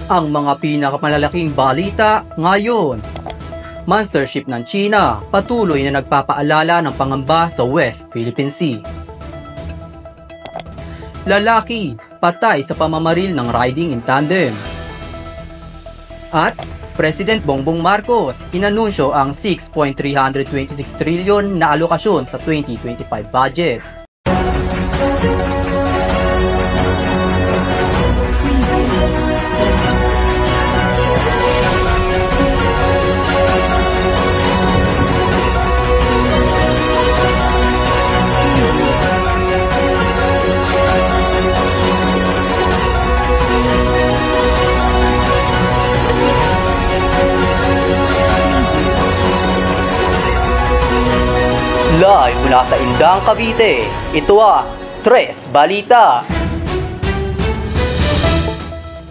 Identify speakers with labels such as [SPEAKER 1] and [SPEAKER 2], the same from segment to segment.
[SPEAKER 1] Ang mga pinakamalalaking balita ngayon. Monster ship ng China patuloy na nagpapaalala ng pangamba sa West Philippine Sea. Lalaki patay sa pamamaril ng riding in tandem. At President Bongbong Marcos inanunsyo ang 6.326 trilyon na alokasyon sa 2025 budget. Live mula sa Indang, Cavite, ito ang Tres Balita.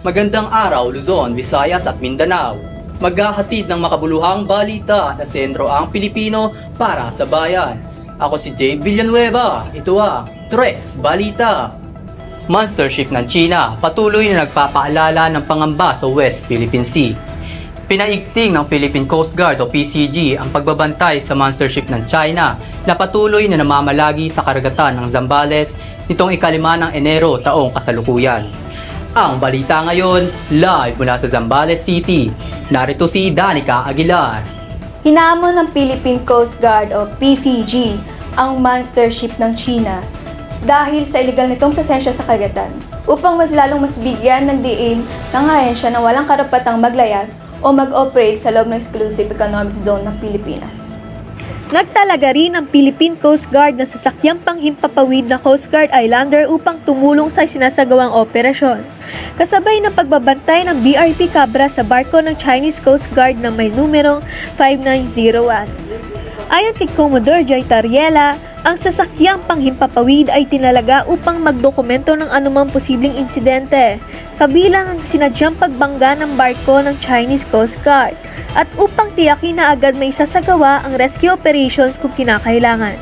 [SPEAKER 1] Magandang araw Luzon, Visayas at Mindanao. Maghahatid ng makabuluhang balita na sentro ang Pilipino para sa bayan. Ako si Dave Villanueva, ito ang Tres Balita. Monster ship ng China patuloy na nagpapaalala ng pangamba sa West Philippine Sea. Pinaigting ng Philippine Coast Guard o PCG ang pagbabantay sa monster ship ng China na patuloy na namamalagi sa karagatan ng Zambales nitong 5 ng Enero taong kasalukuyan. Ang balita ngayon, live mula sa Zambales City. Narito si Danica Aguilar.
[SPEAKER 2] Hinamon ng Philippine Coast Guard o PCG ang monster ship ng China dahil sa iligal nitong presensya sa karagatan upang mas lalong mas bigyan ng diin ng ahensya na walang karapatang maglayag o mag-operate sa loob ng exclusive economic zone ng Pilipinas. Nagtalaga rin ang Philippine Coast Guard ng sasakyang panghimpapawid na Coast Guard Islander upang tumulong sa sinasagawang operasyon. Kasabay ng pagbabantay ng BRP Cabra sa barko ng Chinese Coast Guard na may numerong 5901. Ayon kay Commodore Joy Tariela, ang sasakyang panghimpapawid ay tinalaga upang magdokumento ng anumang posibleng insidente, kabilang ang sinadyang pagbangga ng barko ng Chinese Coast Guard, at upang tiyakin na agad may sasagawa ang rescue operations kung kinakailangan.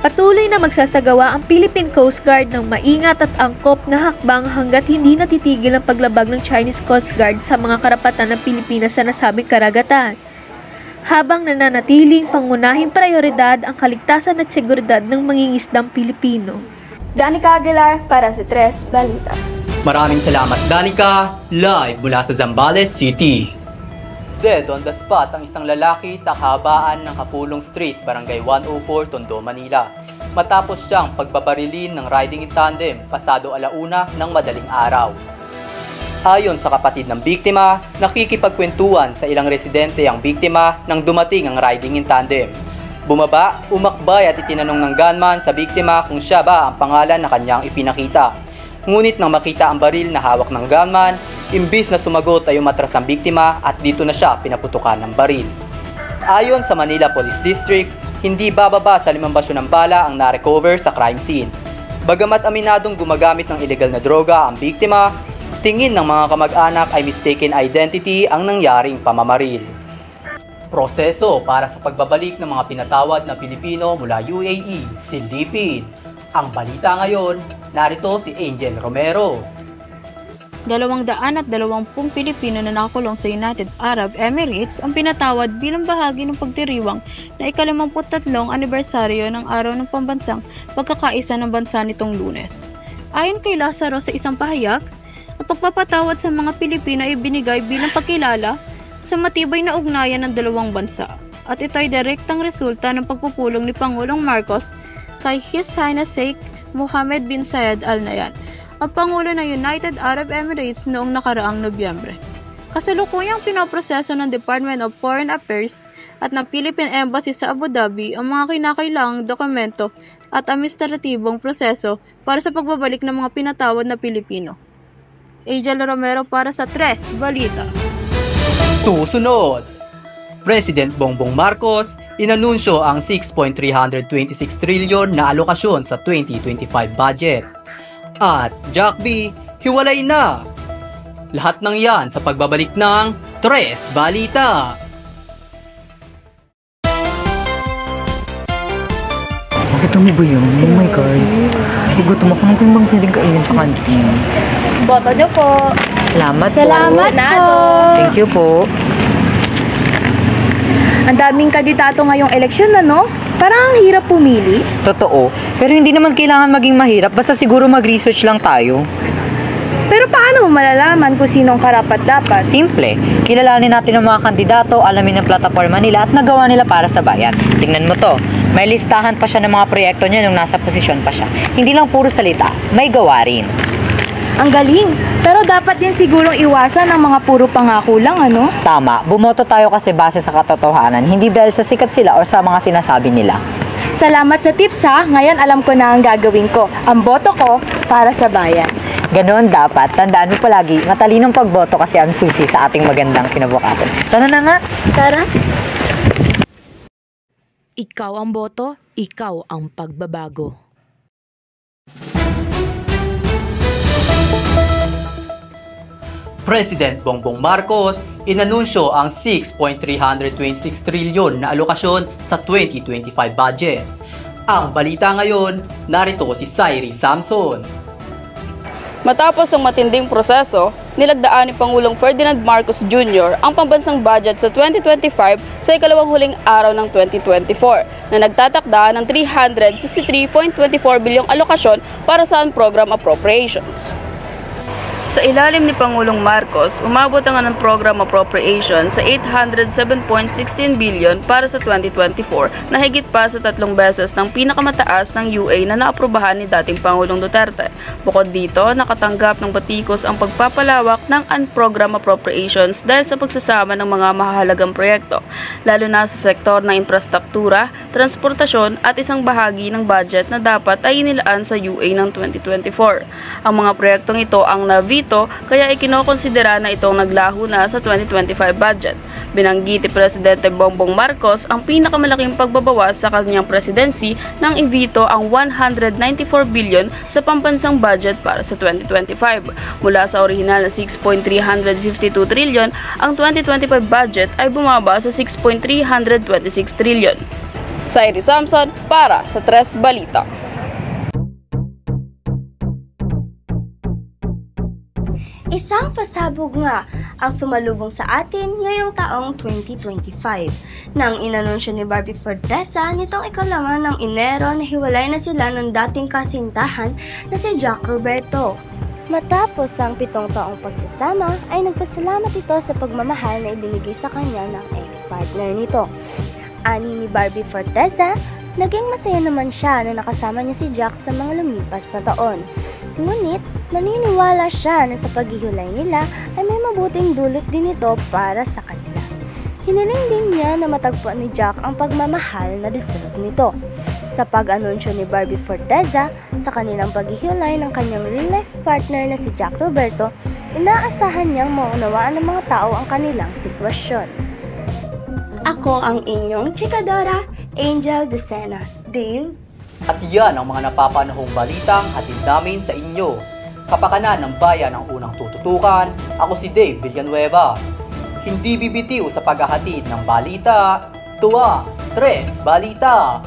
[SPEAKER 2] Patuloy na magsasagawa ang Philippine Coast Guard ng maingat at angkop na hakbang hanggat hindi natitigil ang paglabag ng Chinese Coast Guard sa mga karapatan ng Pilipinas sa nasabing karagatan, habang nananatiling pangunahing prioridad ang kaligtasan at seguridad ng mangingisdang Pilipino. Danica Aguilar para sa Tres Balita.
[SPEAKER 1] Maraming salamat Danica, live mula sa Zambales City. Dead on the spot ang isang lalaki sa kahabaan ng Kapulong Street, Barangay 104, Tondo, Manila, matapos siyang pagbabarilin ng riding in tandem pasado 1:00 ng madaling araw. Ayon sa kapatid ng biktima, nakikipagkwentuhan sa ilang residente ang biktima nang dumating ang riding in tandem. Bumaba, umakbay at itinanong ng gunman sa biktima kung siya ba ang pangalan na kanyang ipinakita. Ngunit nang makita ang baril na hawak ng gunman, imbis na sumagot ay umatras ang biktima at dito na siya pinaputukan ng baril. Ayon sa Manila Police District, hindi bababa sa 5 basyo ng bala ang na-recover sa crime scene. Bagamat aminadong gumagamit ng ilegal na droga ang biktima, tingin ng mga kamag-anak ay mistaken identity ang nangyaring pamamaril. Proseso para sa pagbabalik ng mga pinatawad na Pilipino mula UAE, silipin. Ang balita ngayon, narito si Angel Romero.
[SPEAKER 3] 220 Pilipino na nakakulong sa United Arab Emirates ang pinatawad bilang bahagi ng pagdiriwang na ika-53 anibersaryo ng Araw ng Pambansang Pagkakaisa ng Bansa nitong Lunes. Ayon kay Lazaro sa isang pahayag, ang pagpapatawad sa mga Pilipino ay binigay bilang pagkilala sa matibay na ugnayan ng dalawang bansa at ito ay direktang resulta ng pagpupulong ni Pangulong Marcos kay His Highness Sheikh Mohammed bin Zayed Al Nahyan, ang Pangulo ng United Arab Emirates noong nakaraang Nobyembre. Kasalukuyang pinoproseso ng Department of Foreign Affairs at ng Philippine Embassy sa Abu Dhabi ang mga kinakailangang dokumento at administratibong proseso para sa pagbabalik ng mga pinatawad na Pilipino. Angel Romero para sa Tres Balita.
[SPEAKER 1] Susunod, President Bongbong Marcos inanunsyo ang 6.326 trilyon na alokasyon sa 2025 budget. At Jack B, hiwalay na! Lahat ng yan sa pagbabalik ng Tres Balita.
[SPEAKER 4] Ito mo ba yun? Oh my God. Gugutom ako ng bang pwedeng kainin sa kantin.
[SPEAKER 2] Boto niyo po.
[SPEAKER 4] Salamat po.
[SPEAKER 2] Salamat po.
[SPEAKER 4] Thank you po.
[SPEAKER 5] Ang daming kandidato ngayong eleksyon na, no? Parang ang hirap pumili.
[SPEAKER 4] Totoo. Pero hindi naman kailangan maging mahirap. Basta siguro mag-research lang tayo.
[SPEAKER 5] Pero paano mo malalaman kung sinong karapat-dapat?
[SPEAKER 4] Simple. Kilalanin natin ang mga kandidato, alamin ang plataforma nila at nagawa nila para sa bayan. Tingnan mo to. May listahan pa siya ng mga proyekto niya nung nasa posisyon pa siya. Hindi lang puro salita, may gawa rin.
[SPEAKER 5] Ang galing. Pero dapat din sigurong iwasan ang mga puro pangako lang, ano?
[SPEAKER 4] Tama. Bumoto tayo kasi base sa katotohanan, hindi dahil sa sikat sila o sa mga sinasabi nila.
[SPEAKER 5] Salamat sa tips, ha? Ngayon alam ko na ang gagawin ko. Ang boto ko para sa bayan.
[SPEAKER 4] Ganoon dapat. Tandaan mo palagi, matalinong pagboto kasi ang susi sa ating magandang kinabukasan. Tara na nga.
[SPEAKER 5] Tara.
[SPEAKER 6] Ikaw ang boto, ikaw ang pagbabago.
[SPEAKER 1] President Bongbong Marcos inanunsyo ang 6.326 trilyon na alokasyon sa 2025 budget. Ang balita ngayon, narito si Sairi Samson.
[SPEAKER 7] Matapos ang matinding proseso, nilagdaan ni Pangulong Ferdinand Marcos Jr. ang pambansang budget sa 2025 sa ikalawang huling araw ng 2024 na nagtatakda ng 363.24 bilyong alokasyon para sa program appropriations. Sa ilalim ni Pangulong Marcos, umabot ang anong program appropriation sa 807.16 billion para sa 2024 na higit pa sa 3 beses ng pinakamataas ng UA na naaprubahan ni dating Pangulong Duterte. Bukod dito, nakatanggap ng batikos ang pagpapalawak ng program appropriations dahil sa pagsasama ng mga mahalagang proyekto, lalo na sa sektor ng infrastruktura, transportasyon at isang bahagi ng budget na dapat ay inilaan sa UA ng 2024. Ang mga proyektong ito ang navito kaya ikinokonsidera na itong naglaho na sa 2025 budget. Binanggit ni Presidente Bongbong Marcos ang pinakamalaking pagbabawas sa kanyang presidency nang i-veto ang 194 billion sa pambansang budget para sa 2025. Mula sa orihinal na 6.352 trillion, ang 2025 budget ay bumaba sa 6.326 trillion. Sairi Samson para sa Tres Balita.
[SPEAKER 8] Isang pasabog nga ang sumalubong sa atin ngayong taong 2025 nang inanunsyo ni Barbie Forteza nitong ikalawa ng Enero na hiwalay na sila ng dating kasintahan na si Jack Roberto. Matapos ang 7 taong pagsasama ay nagpasalamat ito sa pagmamahal na ibinigay sa kanya ng ex-partner nito. Ani ni Barbie Forteza, naging masaya naman siya na nakasama niya si Jack sa mga lumipas na taon. Ngunit, naniniwala siya na sa paghihiwalay nila ay may mabuting dulot din ito para sa kanila. Hiniling din niya na matagpuan ni Jack ang pagmamahal na deserve nito. Sa pag-anunsyo ni Barbie Forteza sa kanilang paghihiwalay ng kanyang real-life partner na si Jack Roberto, inaasahan niyang maunawaan ng mga tao ang kanilang sitwasyon. Ako ang inyong chikadora, Angel Decena. Dave?
[SPEAKER 1] At yan ang mga napapanahong balitang hatid namin sa inyo. Kapakanan ng bayan ang unang tututukan. Ako si Dave Villanueva. Hindi bibitiw sa paghahatid ng balita. Tuwa, Tres Balita.